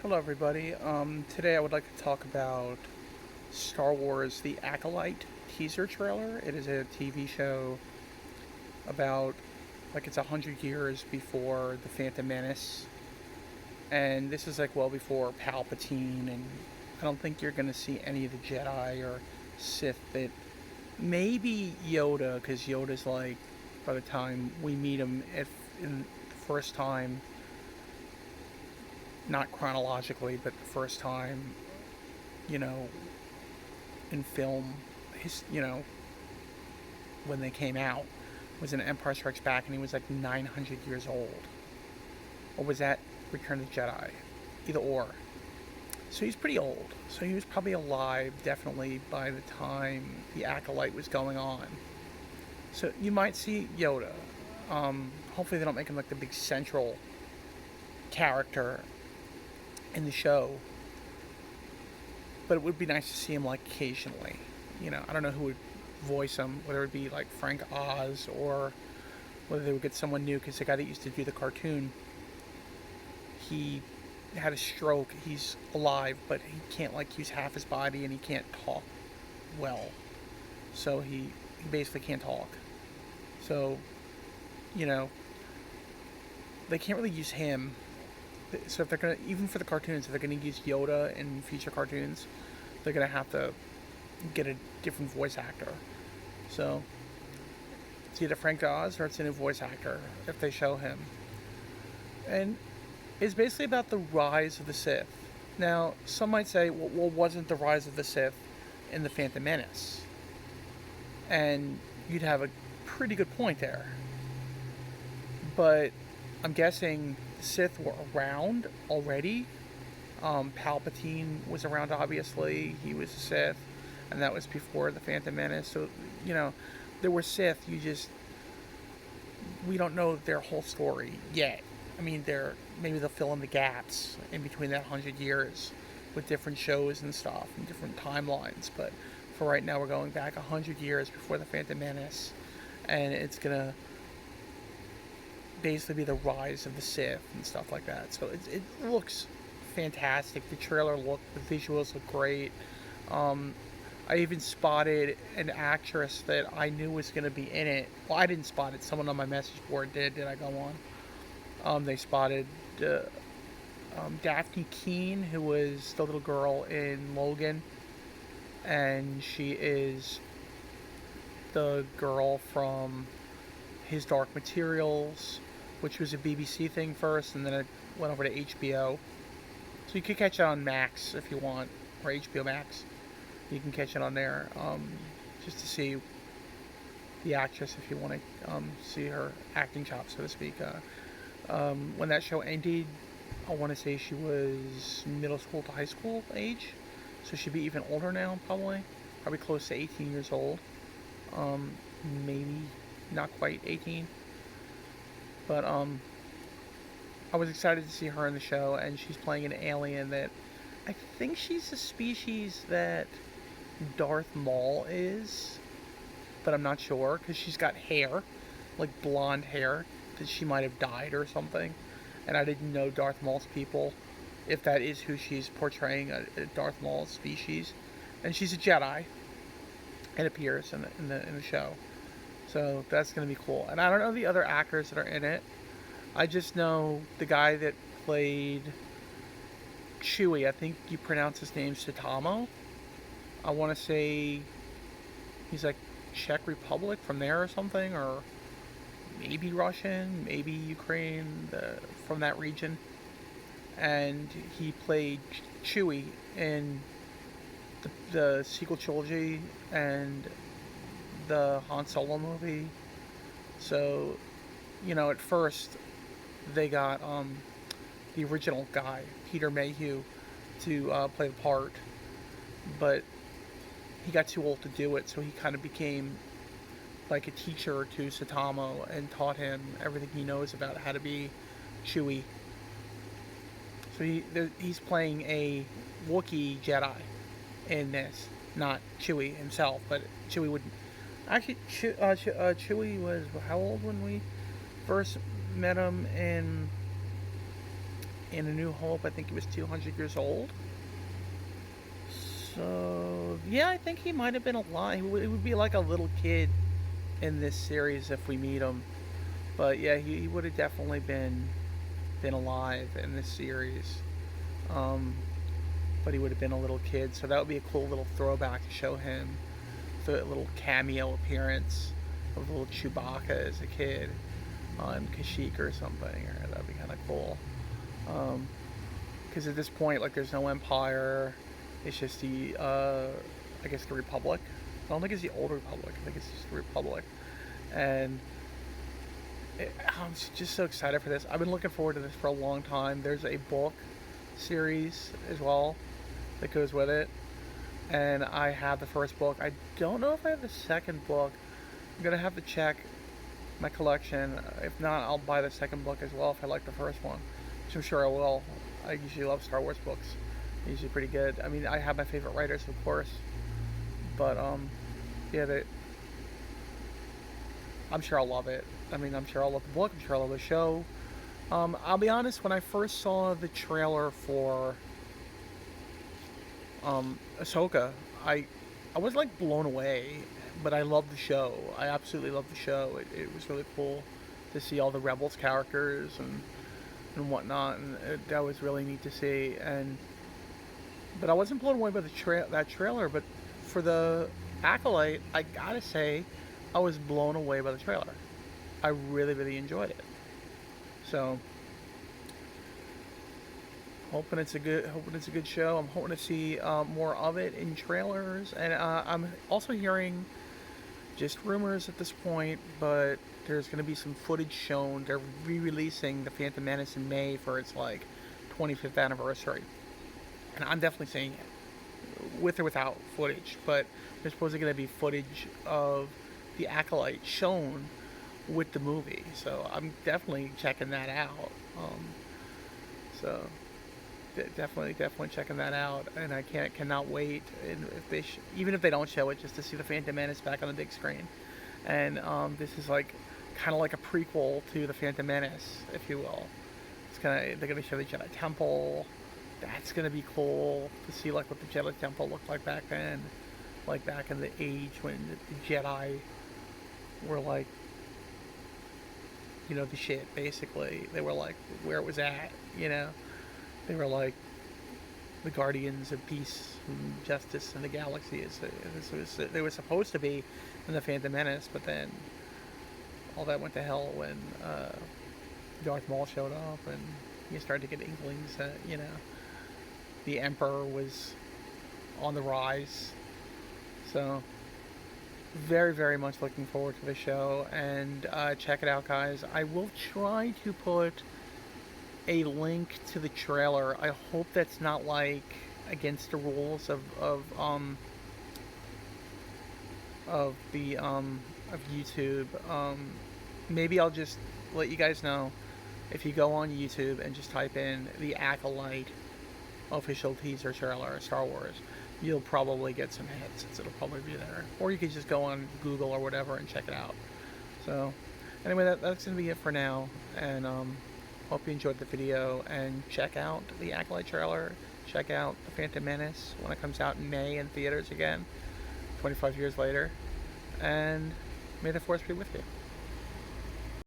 Hello, everybody. Today I would like to talk about Star Wars The Acolyte teaser trailer. It is a TV show about, it's 100 years before The Phantom Menace. And this is well before Palpatine, and I don't think you're going to see any of the Jedi or Sith. That maybe Yoda, because Yoda's by the time we meet him, if in the first time, not chronologically, but the first time, you know, in film, when they came out, was in Empire Strikes Back, and he was 900 years old. Or was that Return of the Jedi? Either or. So he's pretty old. So he was probably alive, definitely, by the time the Acolyte was going on. So you might see Yoda. Hopefully they don't make him the big central character in the show. But it would be nice to see him occasionally. I don't know who would voice him, whether it be Frank Oz or whether they would get someone new, because the guy that used to do the cartoon, he had a stroke. He's alive, but he can't use half his body, and he can't talk well. So he basically can't talk. So, they can't really use him. So if they're gonna, even for the cartoons, if they're gonna use Yoda in future cartoons, they're gonna have to get a different voice actor. So it's either Frank Oz or it's a new voice actor if they show him. And it's basically about the rise of the Sith. Now, some might say, well, wasn't the rise of the Sith in the Phantom Menace? And you'd have a pretty good point there. But I'm guessing the Sith were around already. Palpatine was around, obviously. He was a Sith, and that was before the Phantom Menace. So, there were Sith. We don't know their whole story yet. I mean, maybe they'll fill in the gaps in between that 100 years with different shows and stuff and different timelines. But for right now, we're going back 100 years before the Phantom Menace, and it's gonna basically be the rise of the Sith and stuff like that. So it looks fantastic. The visuals look great. I even spotted an actress that I knew was going to be in it. Well, I didn't spot it. Someone on my message board did. Did I go on? They spotted Daphne Keane, who was the little girl in Logan, and she is the girl from His Dark Materials, which was a BBC thing first, and then it went over to HBO. So you could catch it on Max if you want, or HBO Max. You can catch it on there, just to see the actress if you want to see her acting chops, so to speak. When that show ended, I want to say she was middle school to high school age, so she'd be even older now, probably close to 18 years old. Maybe not quite 18, but I was excited to see her in the show, and she's playing an alien that I think she's the species that Darth Maul is, but I'm not sure, because she's got hair, blonde hair, that she might have dyed or something, and I didn't know Darth Maul's people, if that is who she's portraying, a Darth Maul species, and she's a Jedi. It appears in the show, so that's gonna be cool. And I don't know the other actors that are in it. I just know the guy that played Chewie. I think you pronounce his name Satamo. I want to say he's Czech Republic, from there or something, or maybe Russian, maybe Ukraine, from that region. And he played Chewie in the sequel trilogy and the Han Solo movie. So, at first they got the original guy, Peter Mayhew, to play the part, but he got too old to do it, so he kind of became a teacher to Satamo and taught him everything he knows about how to be Chewie. So he's playing a Wookiee Jedi in this, not Chewie himself, but Chewie would actually. Chewie was how old when we first met him in A New Hope, I think he was 200 years old. So, yeah, I think he might have been alive. He would be like a little kid in this series if we meet him. But yeah, he would have definitely been alive in this series. Um, but he would have been a little kid, so that would be a cool little throwback to show him. The little cameo appearance of little Chewbacca as a kid on Kashyyyk or something, or that'd be kind of cool. Because at this point, like, there's no Empire. It's just I guess the Republic. I don't think it's the old Republic. I think it's just the Republic. And I'm just so excited for this. I've been looking forward to this for a long time. There's a book series as well that goes with it. And I have the first book. I don't know if I have the second book. I'm going to have to check my collection. If not, I'll buy the second book as well if I like the first one, which I'm sure I will. I usually love Star Wars books. They're usually pretty good. I mean, I have my favorite writers, of course. But, yeah, I'm sure I'll love it. I mean, I'm sure I'll love the book. I'm sure I'll love the show. I'll be honest, when I first saw the trailer for Ahsoka, I was like blown away, but I loved the show. I absolutely loved the show. It was really cool to see all the Rebels characters and whatnot, and that was really neat to see. But I wasn't blown away by that trailer. But for the Acolyte, I gotta say, I was blown away by the trailer. I really, really enjoyed it. So, hoping it's a good show. I'm hoping to see more of it in trailers, and I'm also hearing just rumors at this point, but there's going to be some footage shown. They're re-releasing The Phantom Menace in May for its like 25th anniversary, and I'm definitely seeing it with or without footage. But there's supposedly going to be footage of the Acolyte shown with the movie, so I'm definitely checking that out. So definitely checking that out, and I cannot wait. And even if they don't show it, just to see the Phantom Menace back on the big screen. And this is like kind of like a prequel to the Phantom Menace, if you will. They're gonna show the Jedi Temple. That's gonna be cool to see, like what the Jedi Temple looked like back then, like back in the age when the Jedi were like, you know, the shit. Basically, they were like where it was at, you know. They were like the guardians of peace and justice in the galaxy. They were supposed to be in the Phantom Menace, but then all that went to hell when Darth Maul showed up, and you started to get inklings that, you know, the Emperor was on the rise. So, very, very much looking forward to the show, and check it out, guys. I will try to put a link to the trailer. I hope that's not like against the rules of YouTube. Maybe I'll just let you guys know, if you go on YouTube and just type in the Acolyte official teaser trailer Star Wars, you'll probably get some hits. It'll probably be there, or you could just go on Google or whatever and check it out. So anyway, that's gonna be it for now, and hope you enjoyed the video, and check out the Acolyte trailer. Check out The Phantom Menace when it comes out in May in theaters again, 25 years later. And may the Force be with you.